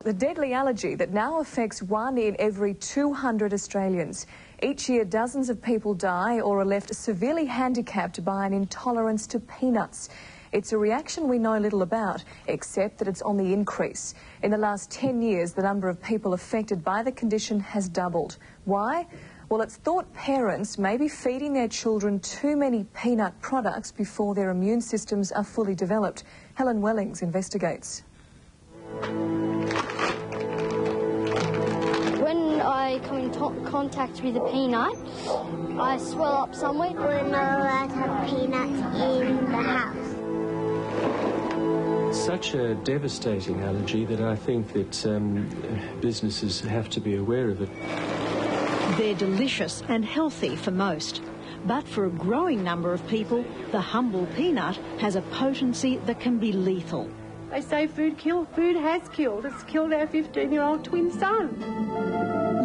The deadly allergy that now affects 1 in every 200 Australians. Each year, dozens of people die or are left severely handicapped by an intolerance to peanuts. It's a reaction we know little about, except that it's on the increase. In the last 10 years, the number of people affected by the condition has doubled. Why? Well, it's thought parents may be feeding their children too many peanut products before their immune systems are fully developed. Helen Wellings investigates. When I come in contact with a peanut, I swell up somewhere. We're not allowed to have peanuts in the house. Such a devastating allergy that I think that businesses have to be aware of it. They're delicious and healthy for most, but for a growing number of people, the humble peanut has a potency that can be lethal. They say food kills. Food has killed. It's killed our 15-year-old twin son.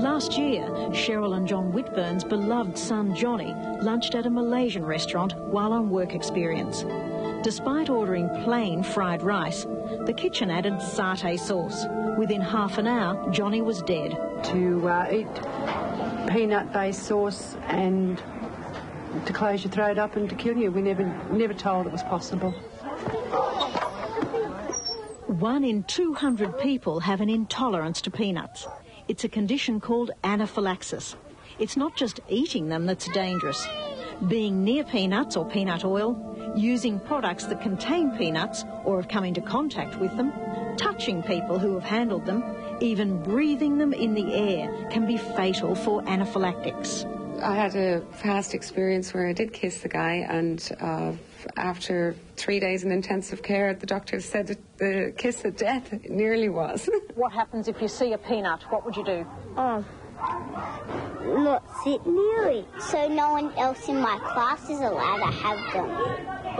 Last year, Cheryl and John Whitburn's beloved son Johnny lunched at a Malaysian restaurant while on work experience. Despite ordering plain fried rice, the kitchen added satay sauce. Within half an hour, Johnny was dead. To eat peanut-based sauce and to close your throat up and to kill you, we never told it was possible. 1 in 200 people have an intolerance to peanuts. It's a condition called anaphylaxis. It's not just eating them that's dangerous. Being near peanuts or peanut oil, using products that contain peanuts or have come into contact with them, touching people who have handled them, even breathing them in the air can be fatal for anaphylactics. I had a past experience where I did kiss the guy, and after 3 days in intensive care, the doctor said that the kiss of death it nearly was. What happens if you see a peanut? What would you do? Not sit near it. So no one else in my class is allowed to have them.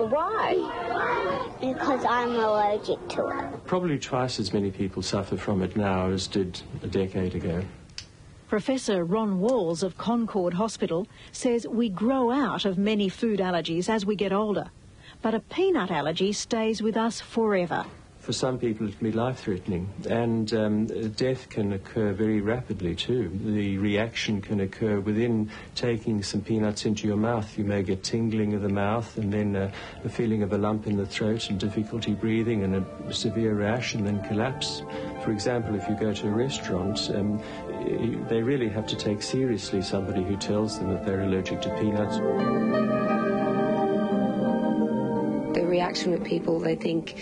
Why? Because I'm allergic to it. Probably twice as many people suffer from it now as did a decade ago. Professor Ron Walls of Concord Hospital says we grow out of many food allergies as we get older, but a peanut allergy stays with us forever. For some people it can be life-threatening, and death can occur very rapidly too. The reaction can occur within taking some peanuts into your mouth. You may get tingling of the mouth and then a feeling of a lump in the throat and difficulty breathing and a severe rash and then collapse. For example, if you go to a restaurant, they really have to take seriously somebody who tells them that they're allergic to peanuts. The reaction with people, they think,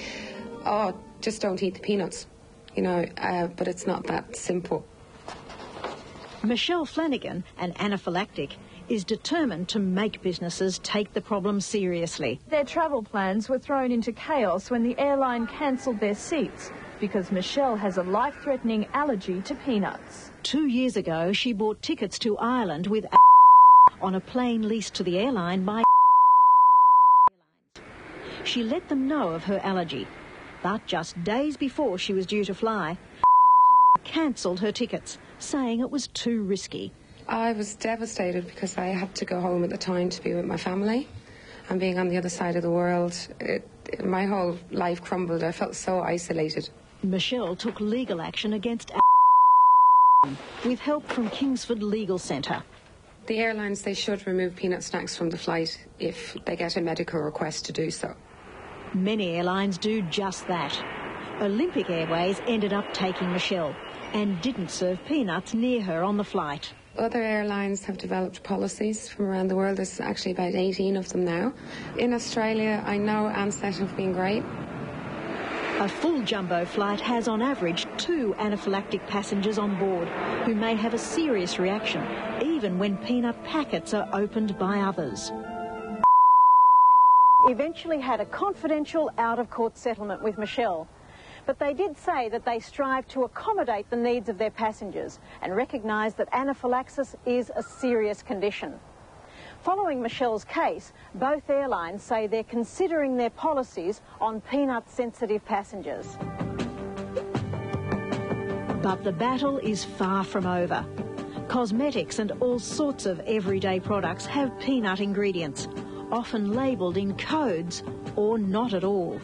oh, just don't eat the peanuts, you know, but it's not that simple. Michelle Flanagan, an anaphylactic, is determined to make businesses take the problem seriously. Their travel plans were thrown into chaos when the airline cancelled their seats because Michelle has a life-threatening allergy to peanuts. 2 years ago, she bought tickets to Ireland with on a plane leased to the airline by She let them know of her allergy. But just days before she was due to fly, cancelled her tickets, saying it was too risky. I was devastated because I had to go home at the time to be with my family. And being on the other side of the world, my whole life crumbled. I felt so isolated. Michelle took legal action against with help from Kingsford Legal Centre. The airlines, they should remove peanut snacks from the flight if they get a medical request to do so. Many airlines do just that. Olympic Airways ended up taking Michelle and didn't serve peanuts near her on the flight. Other airlines have developed policies from around the world. There's actually about 18 of them now. In Australia, I know Ansett have been great. A full jumbo flight has on average 2 anaphylactic passengers on board who may have a serious reaction, even when peanut packets are opened by others. Eventually had a confidential out-of-court settlement with Michelle. But they did say that they strive to accommodate the needs of their passengers and recognise that anaphylaxis is a serious condition. Following Michelle's case, both airlines say they're considering their policies on peanut-sensitive passengers. But the battle is far from over. Cosmetics and all sorts of everyday products have peanut ingredients, often labelled in codes or not at all.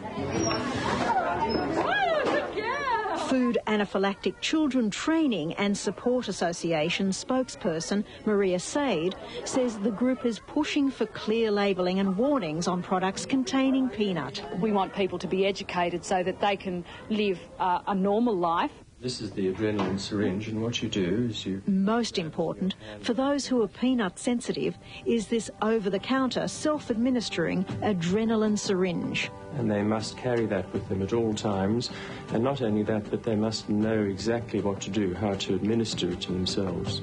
Food Anaphylactic Children Training and Support Association spokesperson Maria Said says the group is pushing for clear labelling and warnings on products containing peanut. We want people to be educated so that they can live a normal life. This is the adrenaline syringe, and what you do is you... Most important, for those who are peanut sensitive, is this over-the-counter, self-administering adrenaline syringe. And they must carry that with them at all times, and not only that, but they must know exactly what to do, how to administer it to themselves.